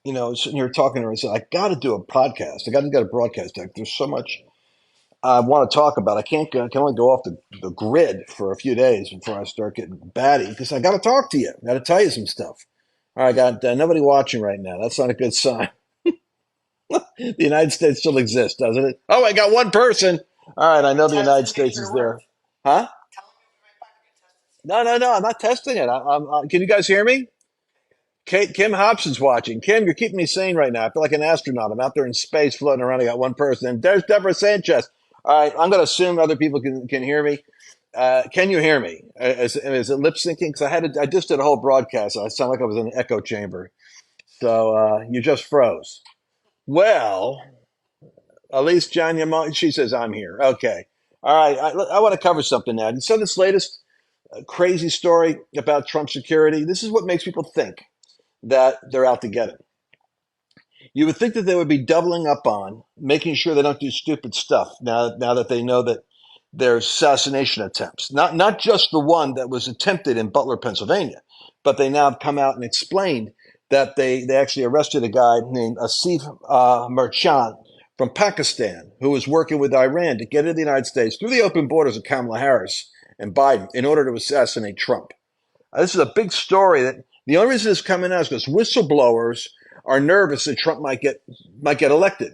sitting here talking to her, I said, I got to do a podcast. I got to get a broadcast deck. There's so much I want to talk about. I can't go, I can only go off the grid for a few days before I start getting batty because I got to talk to you. I got to tell you some stuff. All right, I got nobody watching right now. That's not a good sign. The United States still exists, doesn't it? Oh, I got one person. All right, I know the United States is there. Huh? No, no, no. I'm not testing it. Can you guys hear me? Kim Hobson's watching. Kim, you're keeping me sane right now. I feel like an astronaut. I'm out there in space floating around. I got one person. And there's Deborah Sanchez. All right, I'm going to assume other people can hear me. Can you hear me? Is it lip syncing? Because I just did a whole broadcast. I sound like I was in an echo chamber. So you just froze. Well, at least John Yamon, she says I'm here. Okay. All right. I want to cover something now. You saw this latest crazy story about Trump security. This is what makes people think that they're out to get him. You would think that they would be doubling up on making sure they don't do stupid stuff now that they know that there's assassination attempts. Not just the one that was attempted in Butler, Pennsylvania, but they now have come out and explained that they actually arrested a guy named Asif Merchant from Pakistan who was working with Iran to get into the United States through the open borders of Kamala Harris and Biden in order to assassinate Trump. This is a big story that the only reason it's coming out is because whistleblowers are nervous that Trump might get elected.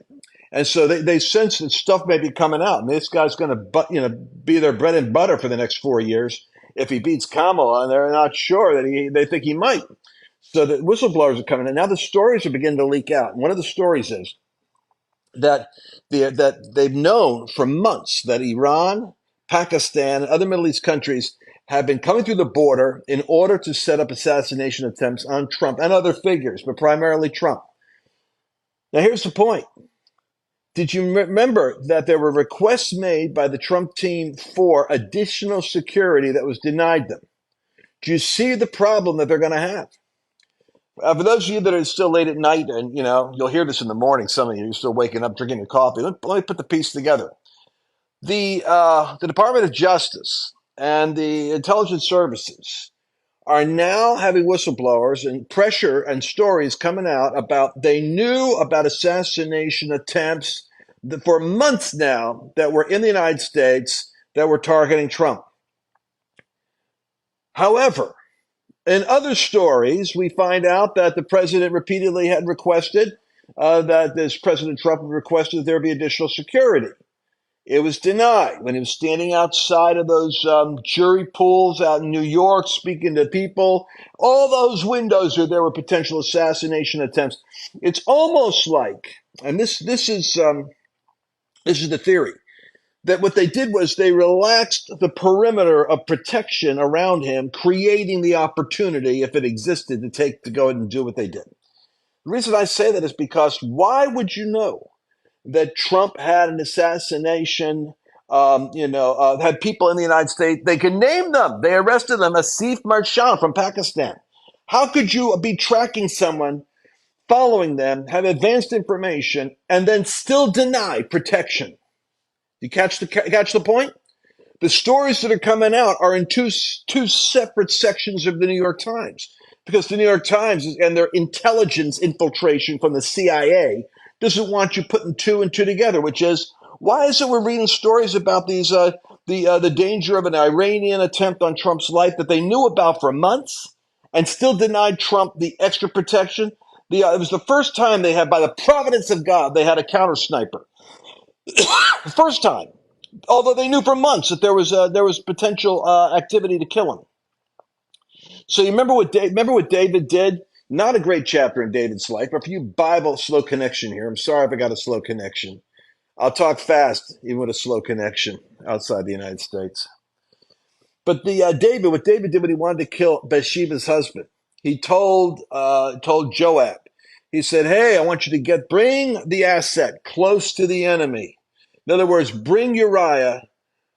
And so they sense that stuff may be coming out. And this guy's going to be their bread and butter for the next 4 years if he beats Kamala, and they're not sure that they think he might. So the whistleblowers are coming in. Now the stories are beginning to leak out. And one of the stories is that that they've known for months that Iran, Pakistan, and other Middle East countries have been coming through the border in order to set up assassination attempts on Trump and other figures, but primarily Trump. Now, here's the point. Did you remember that there were requests made by the Trump team for additional security that was denied them? Do you see the problem that they're going to have? For those of you that are still late at night, and you'll hear this in the morning, some of you are still waking up drinking your coffee. Let me put the piece together. The Department of Justice and the intelligence services are now having whistleblowers and pressure and stories coming out about they knew about assassination attempts for months now that were in the United States that were targeting Trump. However, in other stories, we find out that the president repeatedly had requested that this President Trump requested there be additional security. It was denied when he was standing outside of those jury pools out in New York, speaking to people. All those windows are there were potential assassination attempts. It's almost like, and this is the theory, that what they did was they relaxed the perimeter of protection around him, creating the opportunity, if it existed, to go ahead and do what they did. The reason I say that is because why would you know that Trump had an assassination, had people in the United States? They can name them. They arrested them, Asif Marchand from Pakistan. How could you be tracking someone, following them, have advanced information, and then still deny protection? You catch the point? The stories that are coming out are in two separate sections of the New York Times, because the New York Times and their intelligence infiltration from the CIA doesn't want you putting two and two together, which is why is it we're reading stories about the danger of an Iranian attempt on Trump's life that they knew about for months and still denied Trump the extra protection? It was the first time they had, by the providence of God, they had a counter sniper. First time, although they knew for months that there was potential activity to kill him. So you remember what David did? Not a great chapter in David's life, but for you Bible slow connection here. I'm sorry if I got a slow connection. I'll talk fast, even with a slow connection outside the United States. But what David did when he wanted to kill Bathsheba's husband, he told Joab, he said, "Hey, I want you to bring the asset close to the enemy. In other words, bring Uriah,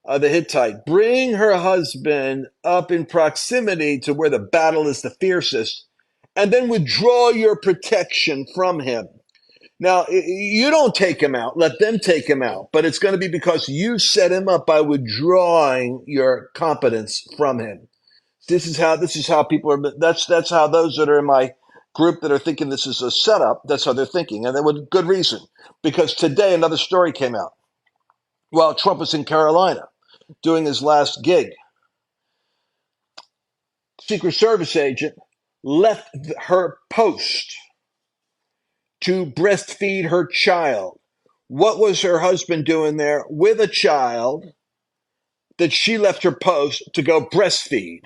the Hittite, bring her husband up in proximity to where the battle is the fiercest, and then withdraw your protection from him. Now, you don't take him out, let them take him out, but it's going to be because you set him up by withdrawing your competence from him." This is how people are. That's how those that are in my group that are thinking this is a setup. That's how they're thinking, and with good reason. Because today another story came out. While Trump was in Carolina doing his last gig, Secret Service agent left her post to breastfeed her child. What was her husband doing there with a child that she left her post to go breastfeed?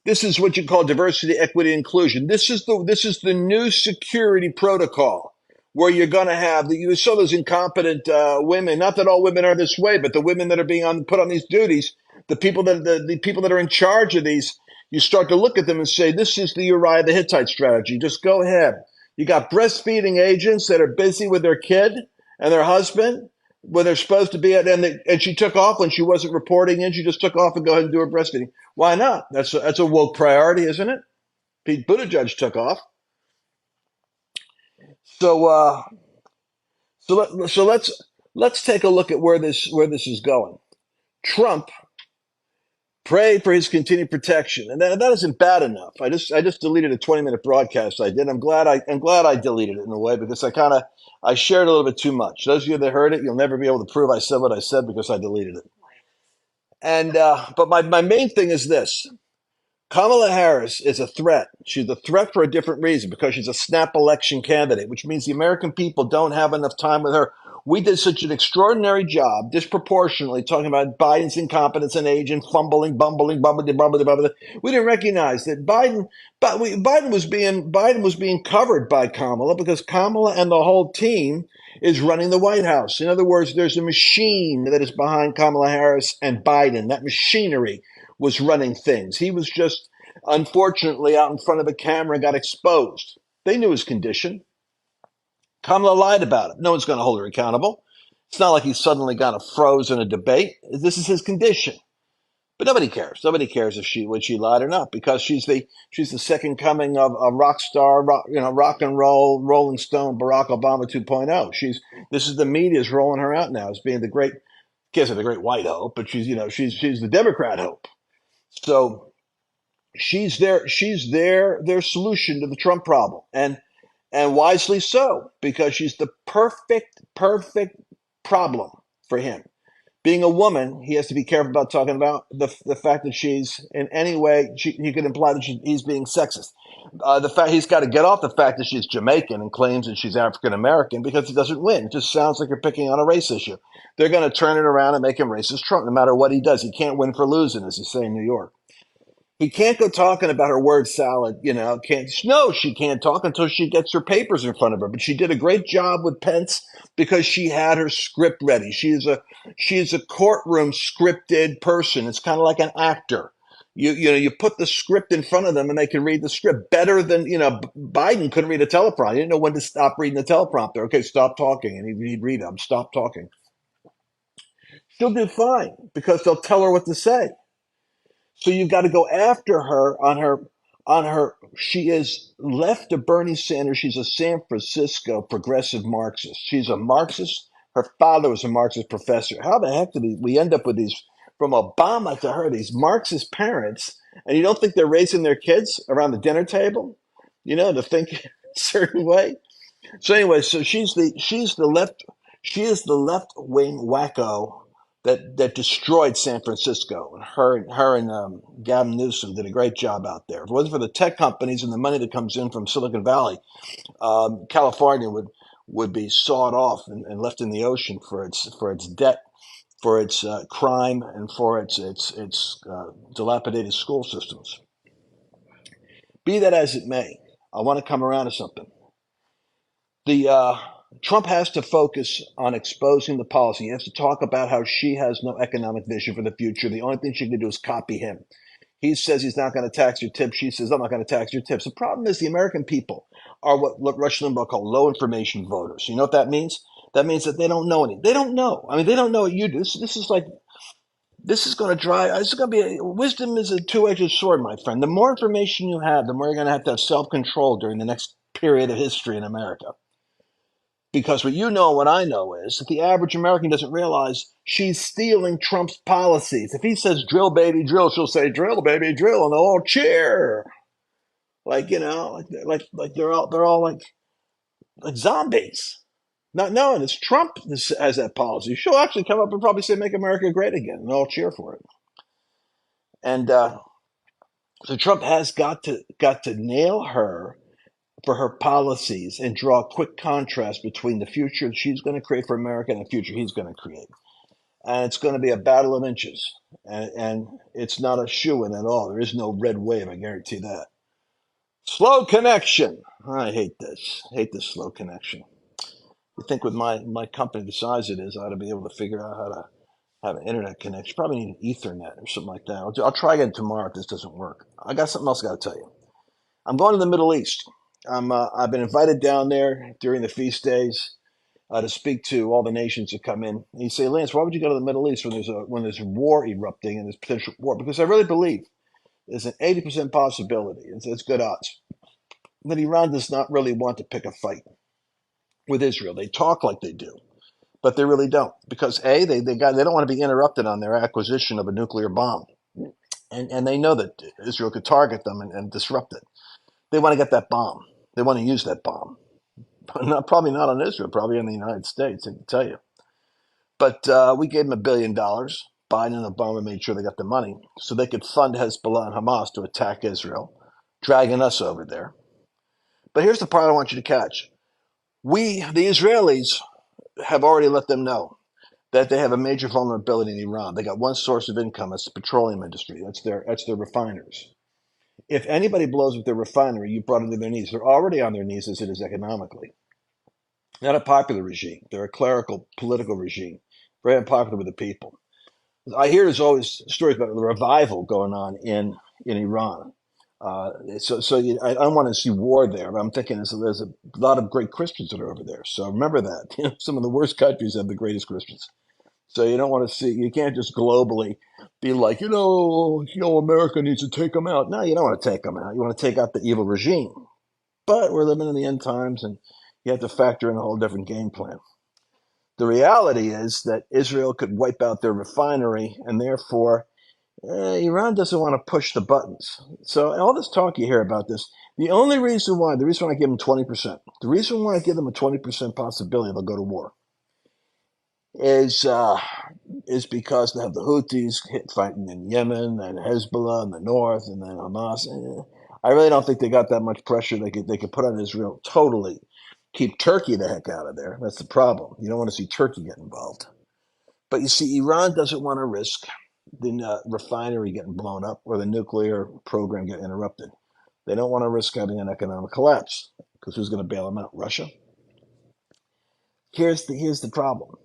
This is what you call diversity, equity, inclusion. This is the new security protocol where you're going to have you saw those incompetent women. Not that all women are this way, but the women that are being put on these duties, the people that are in charge of these, you start to look at them and say, this is the Uriah the Hittite strategy. Just go ahead. You got breastfeeding agents that are busy with their kid and their husband when they're supposed to be at, and she took off when she wasn't reporting in. She just took off and go ahead and do her breastfeeding. Why not? That's a woke priority, isn't it? Pete Buttigieg took off. So let's take a look at where this is going. Trump prayed for his continued protection, and that isn't bad enough. I just deleted a 20-minute broadcast I did. I'm glad I deleted it in a way because I shared a little bit too much. Those of you that heard it, you'll never be able to prove I said what I said because I deleted it. And but my main thing is this. Kamala Harris is a threat. She's a threat for a different reason, because she's a snap election candidate, which means the American people don't have enough time with her. We did such an extraordinary job, disproportionately, talking about Biden's incompetence and age and fumbling, bumbling, bumbling, bumbling, bumbling. We didn't recognize that Biden was being covered by Kamala, because Kamala and the whole team is running the White House. In other words, there's a machine that is behind Kamala Harris and Biden. That machinery was running things. He was just, unfortunately, out in front of a camera, got exposed. They knew his condition. Kamala lied about it. No one's going to hold her accountable. It's not like he's suddenly got froze in a debate. This is his condition. But nobody cares. Nobody cares if she lied or not, because she's the second coming of a rock star, rock and roll, Rolling Stone, Barack Obama 2.0. This is the media's rolling her out now as being the great, can't say the great white hope, but she's the Democrat hope. So she's their solution to the Trump problem, and wisely so, because she's the perfect problem for him. Being a woman, he has to be careful about talking about the fact that she's in any way, he could imply that he's being sexist. The fact he's got to get off the fact that she's Jamaican and claims that she's African American, because he doesn't win. It just sounds like you're picking on a race issue. They're going to turn it around and make him racist Trump no matter what he does. He can't win for losing, as you say in New York. He can't go talking about her word salad, she can't talk until she gets her papers in front of her. But she did a great job with Pence because she had her script ready. She is a courtroom scripted person. It's kind of like an actor. You put the script in front of them and they can read the script better than, Biden couldn't read a teleprompter. He didn't know when to stop reading the teleprompter. Okay, stop talking. And he'd read them. Stop talking. She'll do fine because they'll tell her what to say. So you've got to go after her on her. She is left of Bernie Sanders. She's a San Francisco progressive Marxist. She's a Marxist. Her father was a Marxist professor. How the heck did we end up with these, from Obama to her, these Marxist parents? And you don't think they're raising their kids around the dinner table, to think a certain way? So anyway, so she is the left wing wacko that destroyed San Francisco. And her and Gavin Newsom did a great job out there. If it wasn't for the tech companies and the money that comes in from Silicon Valley, California would be sawed off and left in the ocean for its debt, for its crime, and for its dilapidated school systems. Be that as it may, I want to come around to something. Trump has to focus on exposing the policy. He has to talk about how she has no economic vision for the future. The only thing she can do is copy him. He says he's not going to tax your tips. She says, I'm not going to tax your tips. The problem is the American people are what Rush Limbaugh called low information voters. You know what that means? That means that they don't know anything. They don't know. I mean, they don't know what you do. This is going to be, wisdom is a two-edged sword, my friend. The more information you have, the more you're going to have self-control during the next period of history in America. Because what you know and what I know is that the average American doesn't realize she's stealing Trump's policies. If he says drill, baby, drill, she'll say drill, baby, drill, and they'll all cheer. like like they're all like zombies. Not knowing it's Trump has that policy. She'll actually come up and probably say, "Make America great again," and I'll cheer for it. And so Trump has got to nail her for her policies and draw a quick contrast between the future she's going to create for America and the future he's going to create. And it's going to be a battle of inches. And it's not a shoe-in at all. There is no red wave, I guarantee that. Slow connection. I hate this. I hate this slow connection. You think with my company the size it is, I ought to be able to figure out how to have an internet connection. Probably need an Ethernet or something like that. I'll try again tomorrow if this doesn't work. I got something else I got to tell you. I'm going to the Middle East. I've been invited down there during the feast days to speak to all the nations that come in. And you say, Lance, why would you go to the Middle East when there's war erupting and there's potential war? Because I really believe there's an 80% possibility. It's good odds that Iran does not really want to pick a fight with Israel. They talk like they do, but they really don't. Because they don't want to be interrupted on their acquisition of a nuclear bomb, and they know that Israel could target them and disrupt it. They want to get that bomb. They want to use that bomb. Probably not on Israel, probably on the United States, I can tell you. But we gave them $1 billion. Biden and Obama made sure they got the money so they could fund Hezbollah and Hamas to attack Israel, dragging us over there. But here's the part I want you to catch. The Israelis, have already let them know that they have a major vulnerability in Iran. They got one source of income. It's the petroleum industry. That's their refiners. If anybody blows up their refinery, you brought them to their knees. They're already on their knees as it is economically. Not a popular regime. They're a clerical political regime, very unpopular with the people. I hear there's always stories about the revival going on in Iran. I don't want to see war there, but I'm thinking there's a lot of great Christians that are over there. So remember that. Some of the worst countries have the greatest Christians. So you don't want to see. You can't just globally be like, America needs to take them out. No, you don't want to take them out. You want to take out the evil regime. But we're living in the end times, and you have to factor in a whole different game plan. The reality is that Israel could wipe out their refinery, and therefore Iran doesn't want to push the buttons. So all this talk you hear about this, the reason why I give them 20%, the reason why I give them a 20% possibility they'll go to war is because they have the Houthis fighting in Yemen and Hezbollah in the north and then Hamas. I really don't think they got that much pressure they could put on Israel totally. Keep Turkey the heck out of there. That's the problem. You don't want to see Turkey get involved. But you see, Iran doesn't want to risk the refinery getting blown up or the nuclear program getting interrupted. They don't want to risk having an economic collapse because who's going to bail them out? Russia? Here's the problem.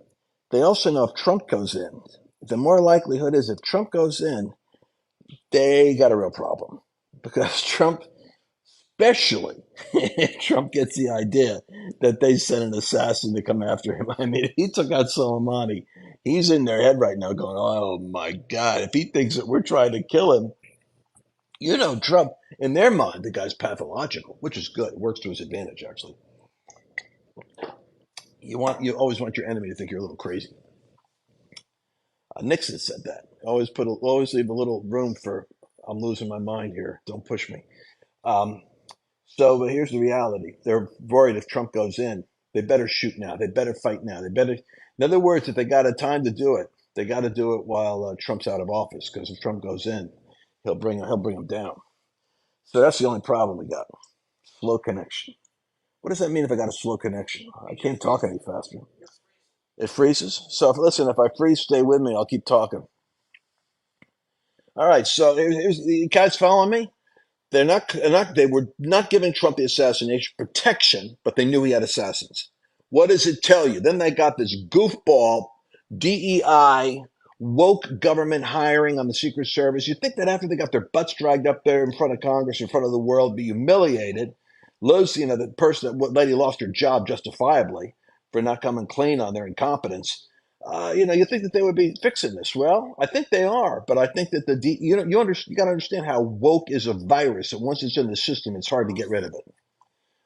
They also know if Trump goes in, the more likelihood is if Trump goes in, they got a real problem because Trump, especially if Trump gets the idea that they sent an assassin to come after him. I mean, if he took out Soleimani, he's in their head right now going, oh my God, if he thinks that we're trying to kill him, Trump, in their mind, the guy's pathological, which is good. It works to his advantage, actually. You always want your enemy to think you're a little crazy. Nixon said that. Always leave a little room for I'm losing my mind here. Don't push me. Um, but here's the reality. They're worried if Trump goes in, they better shoot now. They better fight now. In other words, if they got a time to do it, they got to do it while Trump's out of office. Because if Trump goes in, he'll bring them down. So that's the only problem we got. Slow connection. What does that mean if I got a slow connection? I can't talk any faster. It freezes. So if I freeze, stay with me. I'll keep talking. All right. So you guys following me? They were not giving Trump the assassination protection, but they knew he had assassins. What does it tell you? Then they got this goofball DEI woke government hiring on the Secret Service. You think that after they got their butts dragged up there in front of Congress, in front of the world, be humiliated, the lady lost her job justifiably for not coming clean on their incompetence. You think that they would be fixing this. Well, I think they are, but I think that you got to understand how woke is a virus, and once it's in the system, it's hard to get rid of it.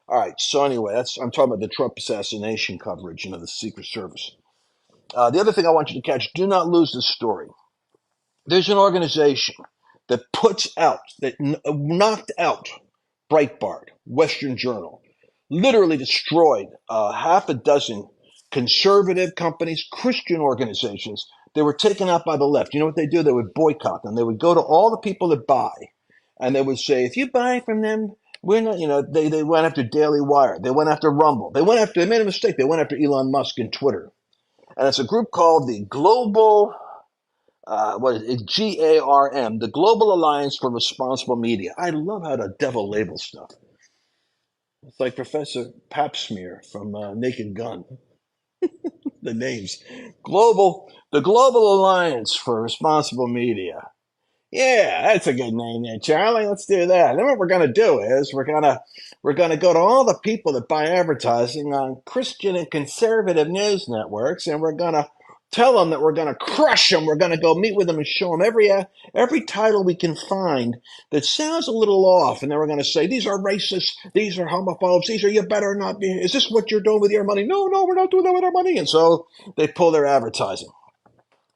All right. So anyway, I'm talking about the Trump assassination coverage, the Secret Service. The other thing I want you to catch: do not lose this story. There's an organization that knocked out Breitbart, Western Journal, literally destroyed half a dozen conservative companies, Christian organizations. They were taken out by the left. You know what they do? They would boycott them. They would go to all the people that buy, and they would say, if you buy from them, we're not, they went after Daily Wire. They went after Rumble. They made a mistake. They went after Elon Musk and Twitter. And it's a group called the Global, what is it, GARM, the Global Alliance for Responsible Media. I love how the devil labels stuff. It's like Professor Papsmear from Naked Gun. The names. The Global Alliance for Responsible Media. Yeah, that's a good name there, Charlie. Let's do that. Then what we're going to do is we're gonna go to all the people that buy advertising on Christian and conservative news networks, and we're going to tell them that we're going to crush them. We're going to go meet with them and show them every title we can find that sounds a little off, and then we're going to say these are racists, these are homophobes, these are you better not be. Is this what you're doing with your money? No, we're not doing that with our money. And so they pull their advertising.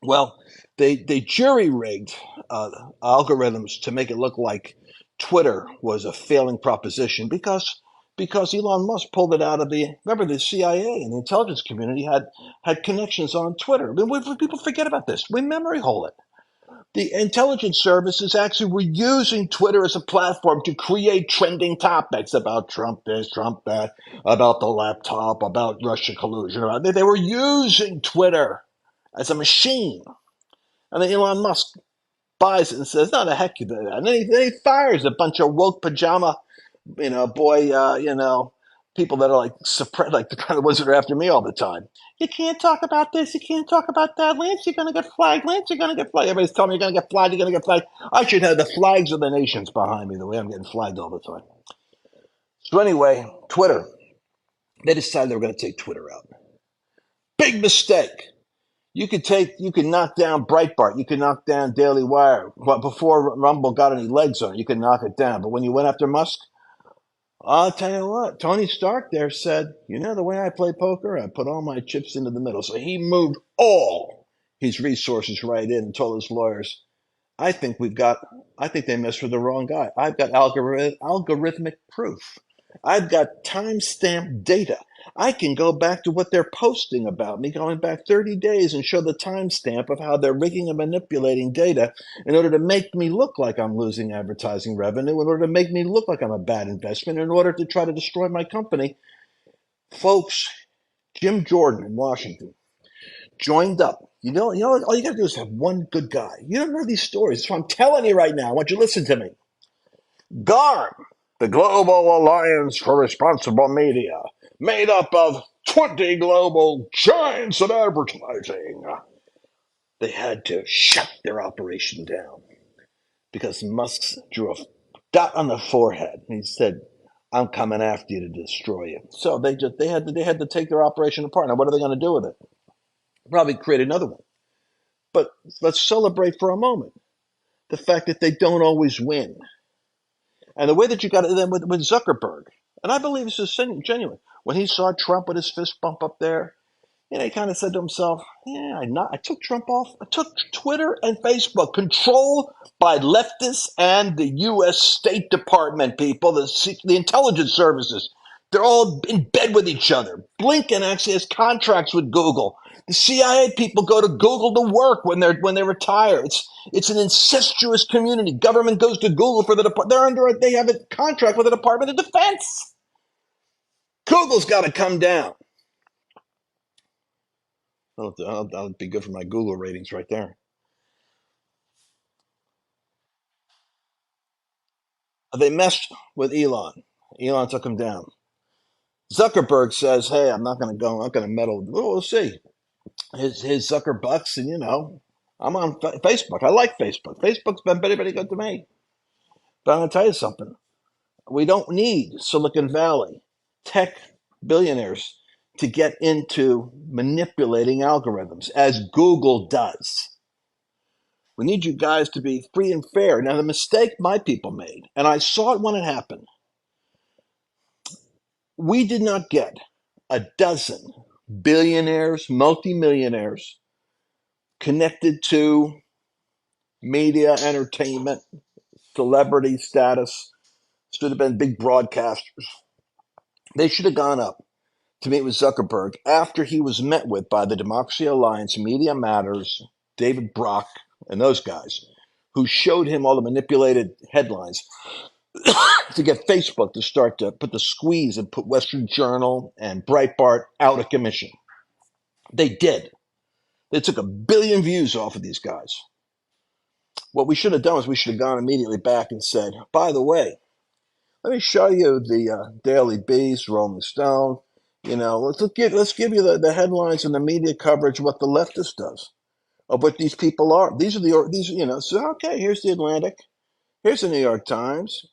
Well, they jury rigged algorithms to make it look like Twitter was a failing proposition because Elon Musk pulled it out of the CIA and the intelligence community had connections on Twitter. I mean, people forget about this. We memory hole it. The intelligence services actually were using Twitter as a platform to create trending topics about Trump this, Trump that, about the laptop, about Russia collusion. They were using Twitter as a machine. And then Elon Musk buys it and says, no, the heck you do that. And then he fires a bunch of woke pajama, people that are like suppressed, like the kind of ones that are after me all the time. You can't talk about this. You can't talk about that. Lance, you're going to get flagged. Lance, you're going to get flagged. Everybody's telling me you're going to get flagged. You're going to get flagged. I should have the flags of the nations behind me the way I'm getting flagged all the time. So anyway, Twitter. They decided they were going to take Twitter out. Big mistake. You could knock down Breitbart, you could knock down Daily Wire. But before Rumble got any legs on it, you could knock it down. But when you went after Musk, I'll tell you what, Tony Stark there said, the way I play poker, I put all my chips into the middle. So he moved all his resources right in and told his lawyers, I think they messed with the wrong guy. I've got algorithmic proof. I've got timestamp data. I can go back to what they're posting about me, going back 30 days and show the timestamp of how they're rigging and manipulating data in order to make me look like I'm losing advertising revenue, in order to make me look like I'm a bad investment, in order to try to destroy my company. Folks, Jim Jordan in Washington joined up. All you got to do is have one good guy. You don't know these stories. So I'm telling you right now. I want you to listen to me. GARM, the Global Alliance for Responsible Media, made up of 20 global giants of advertising. They had to shut their operation down because Musk drew a dot on the forehead. And he said, I'm coming after you to destroy you. So they had to take their operation apart. Now, what are they going to do with it? Probably create another one. But let's celebrate for a moment the fact that they don't always win. And the way that you got it then with Zuckerberg, and I believe this is genuine, when he saw Trump with his fist bump up there, he kind of said to himself, I took Trump off. I took Twitter and Facebook, controlled by leftists and the U.S. State Department people, the intelligence services. They're all in bed with each other. Blinken actually has contracts with Google. The CIA people go to Google to work when they retire. It's an incestuous community. Government goes to Google for the department. They have a contract with the Department of Defense. Google's got to come down. That'll be good for my Google ratings right there. They messed with Elon. Elon took him down. Zuckerberg says, "Hey, I'm not going to meddle. Well, we'll see." His Zucker bucks, and I'm on Facebook. I like Facebook. Facebook's been very good to me. But I'm going to tell you something. We don't need Silicon Valley tech billionaires to get into manipulating algorithms as Google does. We need you guys to be free and fair. Now, the mistake my people made, and I saw it when it happened, we did not get a dozen billionaires, multimillionaires connected to media, entertainment, celebrity status, should have been big broadcasters. They should have gone up to meet with Zuckerberg after he was met with by the Democracy Alliance, Media Matters, David Brock, and those guys, who showed him all the manipulated headlines to get Facebook to start to put the squeeze and put Western Journal and Breitbart out of commission. They did. They took 1 billion views off of these guys. What we should have done is we should have gone immediately back and said, by the way, let me show you the Daily Beast, Rolling Stone. Let's give you the headlines and the media coverage of what the leftist does, of what these people are. These are So okay, here's the Atlantic, here's the New York Times.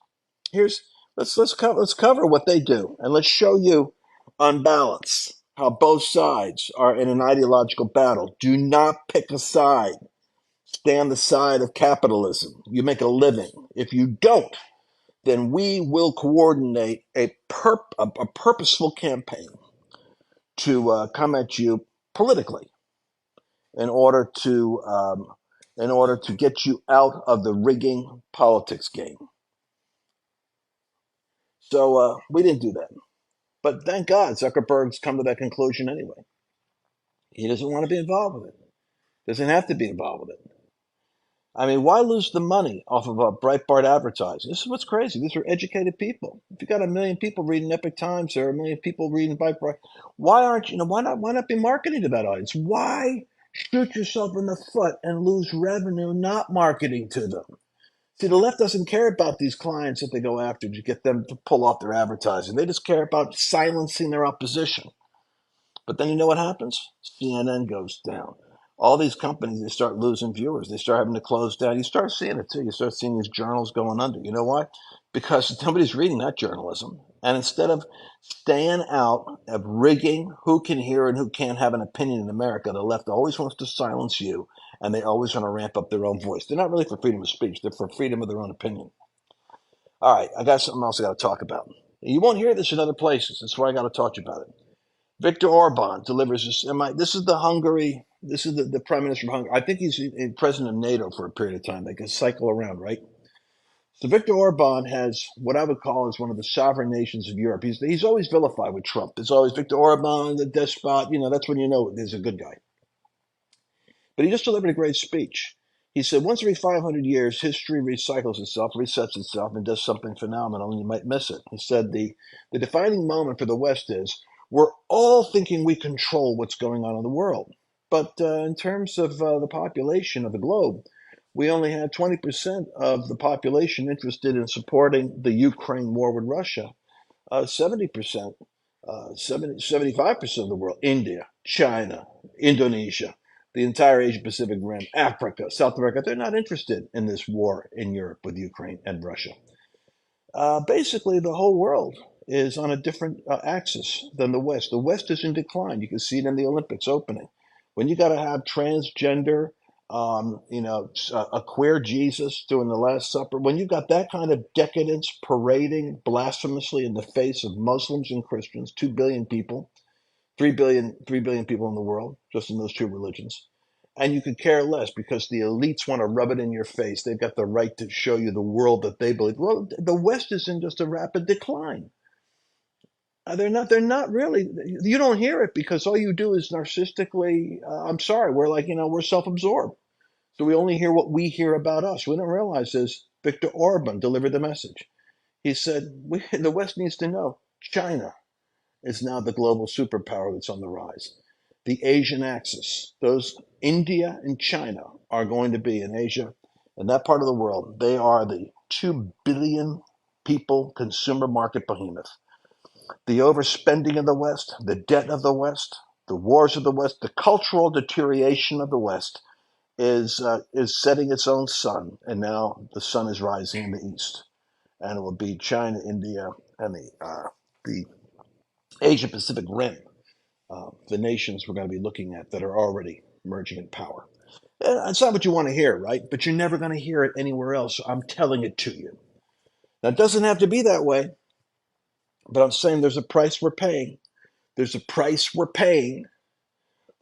Here's let's cover what they do, and let's show you on balance how both sides are in an ideological battle. Do not pick a side. Stay on the side of capitalism. You make a living. If you don't, then we will coordinate a purposeful campaign to come at you politically in order to get you out of the rigging politics game. So we didn't do that, but thank God Zuckerberg's come to that conclusion anyway. He doesn't want to be involved with it. Doesn't have to be involved with it. I mean, why lose the money off of a Breitbart advertising? This is what's crazy. These are educated people. If you got 1 million people reading Epic Times or 1 million people reading Breitbart, why not be marketing to that audience? Why shoot yourself in the foot and lose revenue not marketing to them? See, the left doesn't care about these clients that they go after to get them to pull off their advertising. They just care about silencing their opposition. But then you know what happens? CNN goes down. All these companies, they start losing viewers. They start having to close down. You start seeing it too. You start seeing these journals going under. You know why? Because nobody's reading that journalism. And instead of staying out of rigging who can hear and who can't have an opinion in America, the left always wants to silence you, and they always want to ramp up their own voice. They're not really for freedom of speech. They're for freedom of their own opinion. All right, I got something else I got to talk about. You won't hear this in other places. That's why I got to talk to you about it. Viktor Orban delivers this. This is the Hungary. This is the prime minister of Hungary. I think he's president of NATO for a period of time. They can cycle around, right? So Viktor Orban has what I would call is one of the sovereign nations of Europe. He's always vilified with Trump. It's always Viktor Orban, the despot. That's when you know there's a good guy. But he just delivered a great speech. He said, once every 500 years, history recycles itself, resets itself, and does something phenomenal, and you might miss it. He said the defining moment for the West is we're all thinking we control what's going on in the world. But in terms of the population of the globe, we only have 20% of the population interested in supporting the Ukraine war with Russia. 70%, 75% of the world, India, China, Indonesia, the entire Asia Pacific Rim, Africa, South America, they're not interested in this war in Europe with Ukraine and Russia. Basically, the whole world is on a different axis than the West. The West is in decline. You can see it in the Olympics opening. When you got to have transgender, a queer Jesus doing the Last Supper, when you got that kind of decadence parading blasphemously in the face of Muslims and Christians, 2 billion people, 3 billion people in the world, just in those two religions. And you could care less because the elites want to rub it in your face. They've got the right to show you the world that they believe. Well, the West is in just a rapid decline. They're not really. You don't hear it because all you do is narcissistically. I'm sorry, we're self-absorbed. So we only hear what we hear about us. We don't realize this. Viktor Orban delivered the message. He said, the West needs to know China is now the global superpower that's on the rise. The Asian axis, those India and China are going to be in Asia and that part of the world. They are the 2 billion people consumer market behemoth. The overspending of the West, the debt of the West, the wars of the West, the cultural deterioration of the West is setting its own sun, and now the sun is rising in the east, and it will be China, India, and the Asia Pacific Rim, the nations we're going to be looking at that are already merging in power. It's not what you want to hear, right? But you're never going to hear it anywhere else. So I'm telling it to you. Now, it doesn't have to be that way, but I'm saying there's a price we're paying. There's a price we're paying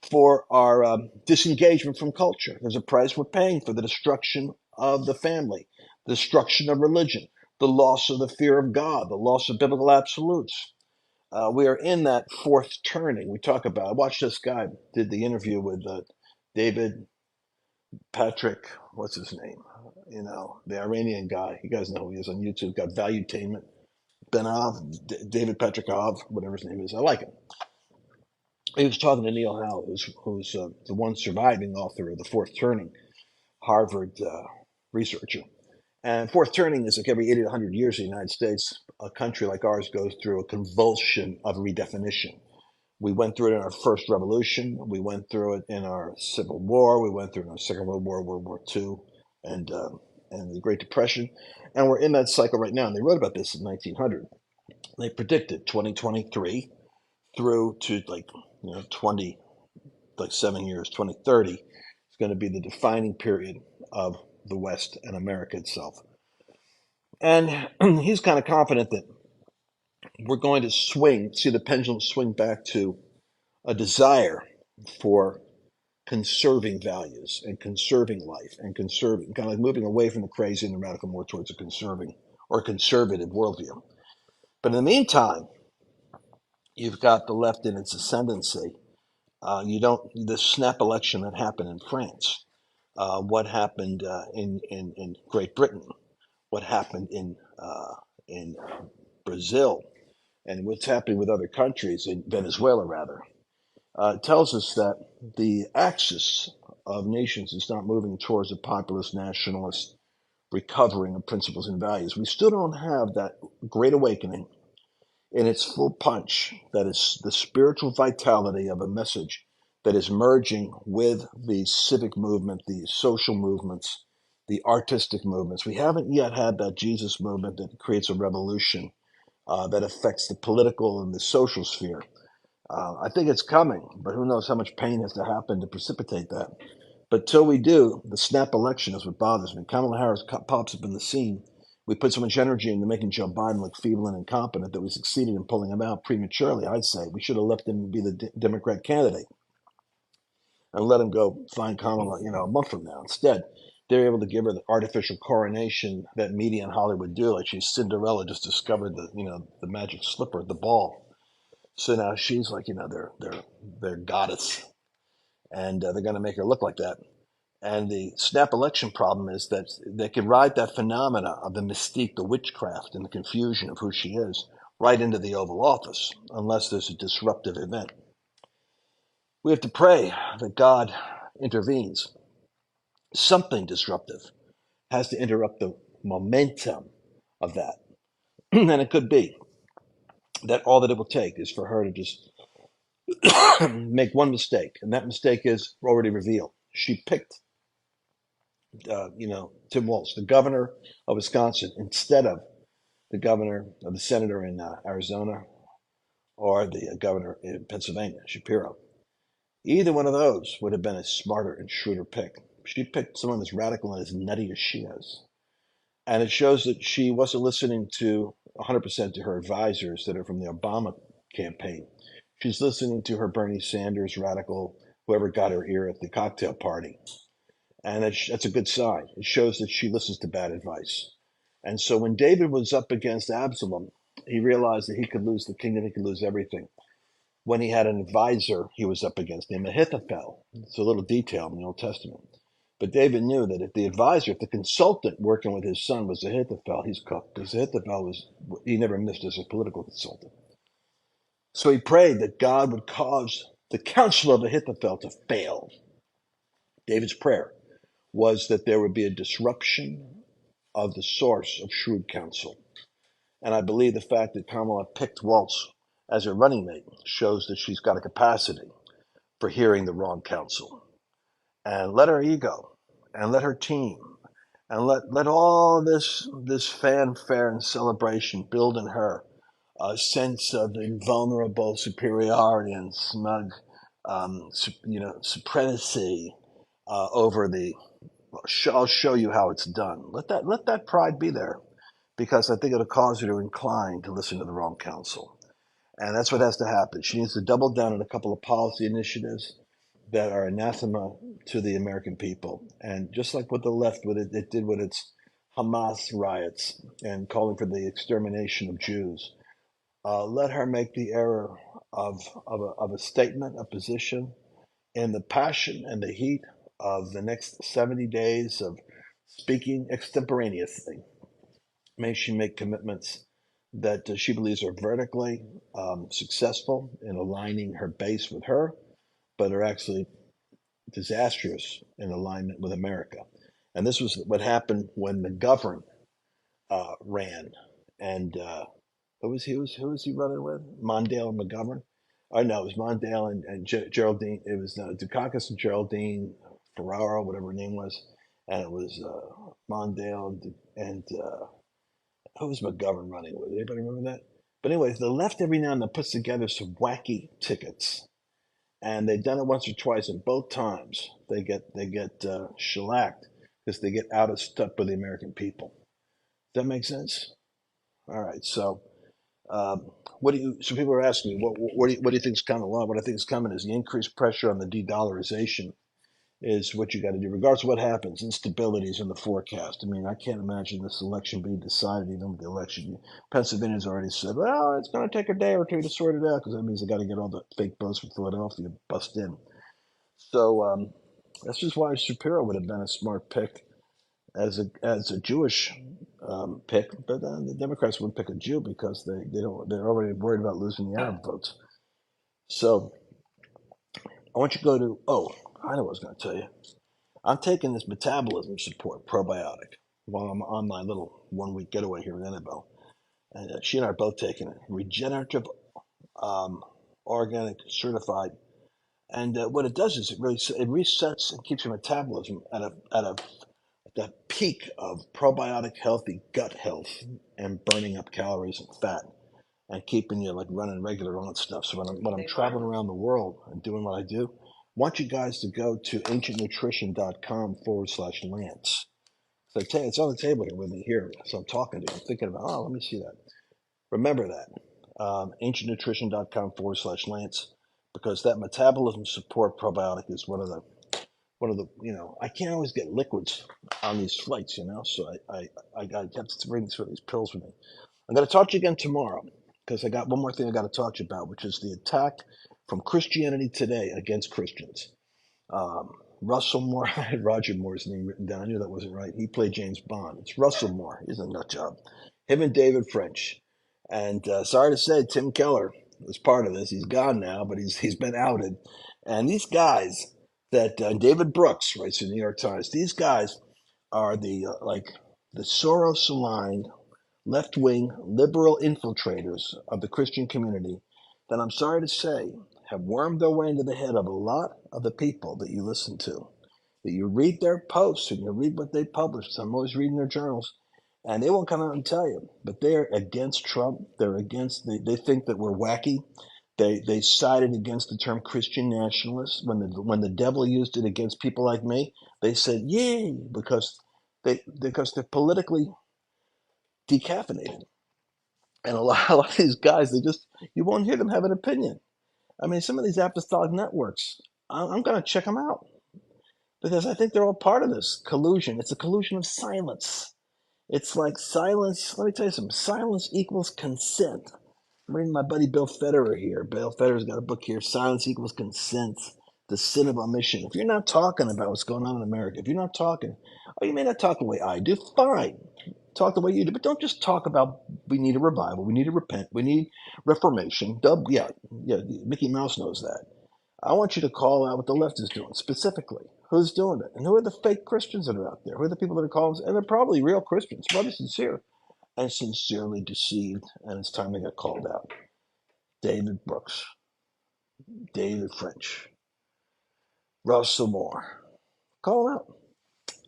for our disengagement from culture. There's a price we're paying for the destruction of the family, the destruction of religion, the loss of the fear of God, the loss of biblical absolutes. We are in that fourth turning. We talk about. I watched this guy did the interview with David Patrick. What's his name? The Iranian guy. You guys know who he is on YouTube. Got Valuetainment. David Patrick whatever his name is. I like him. He was talking to Neil Howe, who's the one surviving author of The Fourth Turning, Harvard researcher. And fourth turning is like every 80 to 100 years in the United States, a country like ours goes through a convulsion of redefinition. We went through it in our first revolution. We went through it in our Civil War. We went through it in our Second World War, World War II, and the Great Depression. And we're in that cycle right now. And they wrote about this in 1900. They predicted 2023 through to 7 years, 2030 is going to be the defining period of the West and America itself. And he's kind of confident that we're going to see the pendulum swing back to a desire for conserving values and conserving life and conserving, kind of like moving away from the crazy and the radical more towards a conserving or conservative worldview. But in the meantime, you've got the left in its ascendancy. The snap election that happened in France, what happened in Great Britain, what happened in Brazil, and what's happening with other countries, in Venezuela rather, tells us that the axis of nations is not moving towards a populist nationalist recovering of principles and values. We still don't have that great awakening in its full punch, that is the spiritual vitality of a message that is merging with the civic movement, the social movements, the artistic movements. We haven't yet had that Jesus movement that creates a revolution that affects the political and the social sphere. I think it's coming, but who knows how much pain has to happen to precipitate that. But till we do, the snap election is what bothers me. Kamala Harris pops up in the scene. We put so much energy into making Joe Biden look feeble and incompetent that we succeeded in pulling him out prematurely, I'd say. We should have left him be the Democrat candidate and let him go find Kamala, a month from now. Instead, they're able to give her the artificial coronation that media in Hollywood do, like she's Cinderella just discovered the magic slipper, the ball. So now she's like, their goddess, and they're going to make her look like that. And the snap election problem is that they can ride that phenomena of the mystique, the witchcraft, and the confusion of who she is right into the Oval Office, unless there's a disruptive event. We have to pray that God intervenes. Something disruptive has to interrupt the momentum of that. And it could be that all that it will take is for her to just make one mistake, and that mistake is already revealed. She picked, Tim Walz, the governor of Wisconsin, instead of the senator in Arizona, or the governor in Pennsylvania, Shapiro. Either one of those would have been a smarter and shrewder pick. She picked someone as radical and as nutty as she is. And it shows that she wasn't listening to 100% to her advisors that are from the Obama campaign. She's listening to her Bernie Sanders radical, whoever got her ear at the cocktail party. And that's a good sign. It shows that she listens to bad advice. And so when David was up against Absalom, he realized that he could lose the kingdom, he could lose everything. When he had an advisor, he was up against named Ahithophel. It's a little detail in the Old Testament. But David knew that if the consultant working with his son was Ahithophel, he's cooked. Because Ahithophel he never missed as a political consultant. So he prayed that God would cause the counsel of Ahithophel to fail. David's prayer was that there would be a disruption of the source of shrewd counsel. And I believe the fact that Kamala picked Walz as her running mate shows that she's got a capacity for hearing the wrong counsel. And let her ego and let her team and let all this fanfare and celebration build in her a sense of invulnerable superiority and smug, supremacy over the. I'll show you how it's done. Let that pride be there, because I think it'll cause her to incline to listen to the wrong counsel. And that's what has to happen. She needs to double down on a couple of policy initiatives that are anathema to the American people. And just like with the left, it did with its Hamas riots and calling for the extermination of Jews. Let her make the error of a statement, a position, in the passion and the heat of the next 70 days of speaking extemporaneously. May she make commitments that she believes are vertically successful in aligning her base with her, but are actually disastrous in alignment with America. And this was what happened when McGovern ran. And who was he running with? Mondale and McGovern? Oh no, it was Mondale and Geraldine. It was Dukakis and Geraldine Ferraro, whatever her name was, and it was Mondale and who was McGovern running with? Anybody remember that? But anyways, the left every now and then puts together some wacky tickets, and they've done it once or twice, and both times they get shellacked because they get out of step with the American people. Does that make sense? All right, so. What do you? So people are asking me, what do you think is coming? Well, what I think is coming is the increased pressure on the de-dollarization is what you got to do, regardless of what happens. Instabilities in the forecast. I mean, I can't imagine this election being decided even with the election. Pennsylvania's already said, well, it's going to take a day or two to sort it out because that means they got to get all the fake votes from Philadelphia bust in. So that's just why Shapiro would have been a smart pick as a Jewish pick, but the Democrats wouldn't pick a Jew because they're already worried about losing the Arab votes. So I want you to go to I know what I was going to tell you. I'm taking this metabolism support probiotic while I'm on my little 1 week getaway here in Annabelle, and she and I are both taking it. Regenerative, organic, certified, and what it does is it resets and keeps your metabolism at the peak of probiotic healthy gut health and burning up calories and fat and keeping you like running regular on stuff. So when I'm traveling around the world and doing what I do, I want you guys to go to ancientnutrition.com/Lance. So I tell you, it's on the table here with me here. So I'm talking to you. I'm thinking about, let me see that. Remember that. Ancientnutrition.com/Lance, because that metabolism support probiotic is one of the I can't always get liquids on these flights, so I have to bring these pills with me. I'm going to talk to you again tomorrow because I got one more thing I got to talk to you about, which is the attack from Christianity Today against Christians. Russell Moore, I had Roger Moore's name written down. I knew that wasn't right. He played James Bond. It's Russell Moore. He's a nut job. Him and David French. And sorry to say, Tim Keller was part of this. He's gone now, but he's been outed. And these guys that David Brooks writes in the New York Times. These guys are the Soros-aligned left-wing liberal infiltrators of the Christian community that I'm sorry to say have wormed their way into the head of a lot of the people that you listen to, that you read their posts and you read what they publish. So I'm always reading their journals, and they won't come out and tell you, but they're against Trump. They're against. They think that we're wacky. They sided against the term Christian nationalist when the devil used it against people like me. They said, "Yay!" because they're politically decaffeinated, and a lot of these guys you won't hear them have an opinion. I mean, some of these apostolic networks, I'm going to check them out because I think they're all part of this collusion. It's a collusion of silence. It's like silence. Let me tell you something. Silence equals consent. I'm reading my buddy Bill Federer here. Bill Federer's got a book here, Silence Equals Consent, The Sin of Omission. If you're not talking about what's going on in America, if you're not talking, you may not talk the way I do, fine. Talk the way you do, but don't just talk about we need a revival, we need to repent, we need reformation. Yeah, Mickey Mouse knows that. I want you to call out what the left is doing specifically. Who's doing it? And who are the fake Christians that are out there? Who are the people that are calling? And they're probably real Christians, probably sincere and sincerely deceived, and it's time they got called out. David Brooks, David French, Russell Moore. Call them out.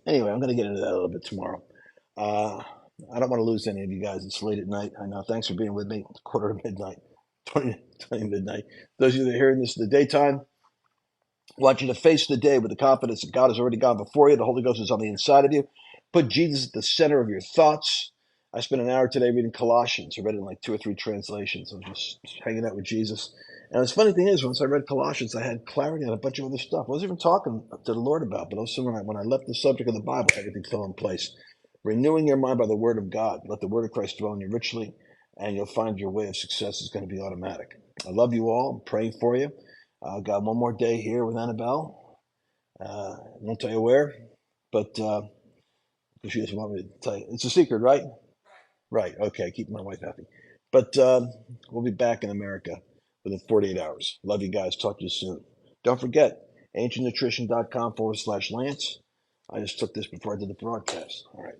Anyway, I'm going to get into that a little bit tomorrow. I don't want to lose any of you guys. It's late at night. I know. Thanks for being with me. It's 1:45, 20 midnight. Those of you that are hearing this in the daytime, I want you to face the day with the confidence that God has already gone before you. The Holy Ghost is on the inside of you. Put Jesus at the center of your thoughts. I spent an hour today reading Colossians. I read it in like 2 or 3 translations. I was just hanging out with Jesus. And the funny thing is, once I read Colossians, I had clarity on a bunch of other stuff. I wasn't even talking to the Lord about, but also when I left the subject of the Bible, everything fell in place. renewing your mind by the word of God. Let the word of Christ dwell in you richly, and you'll find your way of success is going to be automatic. I love you all. I'm praying for you. I've got one more day here with Annabelle. Won't tell you where, but she doesn't want me to tell you. It's a secret, right? Right. Okay. Keep my wife happy. But we'll be back in America within 48 hours. Love you guys. Talk to you soon. Don't forget, ancientnutrition.com/Lance. I just took this before I did the broadcast. All right.